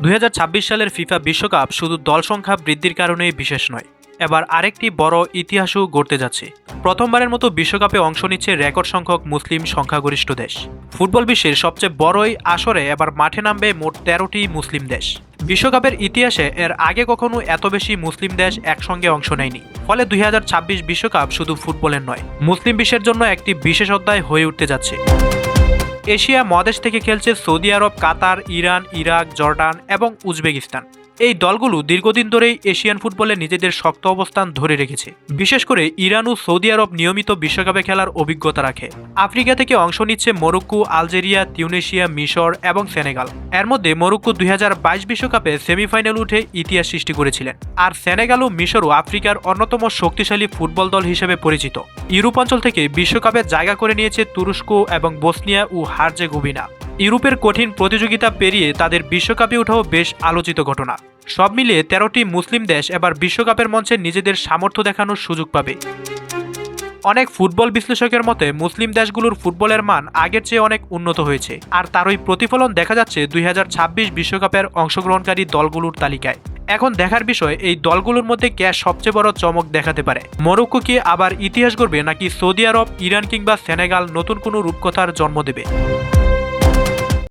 2026 সালের ফিফা বিশ্বকাপ শুধু দল সংখ্যা বৃদ্ধির কারণেই বিশেষ নয়, এবার আরেকটি বড় ইতিহাসও গড়তে যাচ্ছে। প্রথমবারের মতো বিশ্বকাপে অংশ নিচ্ছে রেকর্ড সংখ্যক মুসলিম সংখ্যাগরিষ্ঠ দেশ। ফুটবল বিশ্বের সবচেয়ে বড়ই আসরে এবার মাঠে নামবে মোট 13টি মুসলিম দেশ। বিশ্বকাপের ইতিহাসে এর আগে কখনো এত বেশি মুসলিম দেশ একসঙ্গে অংশ নেয়নি। ফলে 2026 বিশ্বকাপ শুধু ফুটবলের নয়, মুসলিম বিশ্বের জন্য একটি বিশেষ অধ্যায় হয়ে উঠতে যাচ্ছে। এশিয়া মহাদেশ থেকে খেলছে সৌদি আরব, কাতার, ইরান, ইরাক, জর্ডান এবং উজবেকিস্তান। এই দলগুলো দীর্ঘদিন ধরেই এশিয়ান ফুটবলে নিজেদের শক্ত অবস্থান ধরে রেখেছে। বিশেষ করে ইরান ও সৌদি আরব নিয়মিত বিশ্বকাপে খেলার অভিজ্ঞতা রাখে। আফ্রিকা থেকে অংশ নিচ্ছে মরক্কো, আলজেরিয়া, তিউনেশিয়া, মিশর এবং সেনেগাল। এর মধ্যে মরক্কো 2022 বিশ্বকাপে সেমিফাইনাল উঠে ইতিহাস সৃষ্টি করেছিলেন। আর সেনেগাল ও মিশরও আফ্রিকার অন্যতম শক্তিশালী ফুটবল দল হিসেবে পরিচিত। ইউরোপ অঞ্চল থেকে বিশ্বকাপে জায়গা করে নিয়েছে তুরস্ক এবং বসনিয়া ও হার্জেগোভিনা। ইউরোপের কঠিন প্রতিযোগিতা পেরিয়ে তাদের বিশ্বকাপে ওঠাও বেশ আলোচিত ঘটনা। সব মিলিয়ে 13টি মুসলিম দেশ এবার বিশ্বকাপের মঞ্চে নিজেদের সামর্থ্য দেখানোর সুযোগ পাবে। অনেক ফুটবল বিশ্লেষকের মতে মুসলিম দেশগুলোর ফুটবলের মান আগের চেয়ে অনেক উন্নত হয়েছে, আর তারই প্রতিফলন দেখা যাচ্ছে 2026 বিশ্বকাপের অংশগ্রহণকারী দলগুলোর তালিকায়। এখন দেখার বিষয় এই দলগুলোর মধ্যে কে সবচেয়ে বড় চমক দেখাতে পারে। মরক্কো কি আবার ইতিহাস গড়বে, নাকি সৌদি আরব, ইরান কিংবা সেনেগাল নতুন কোনো রূপকথার জন্ম দেবে?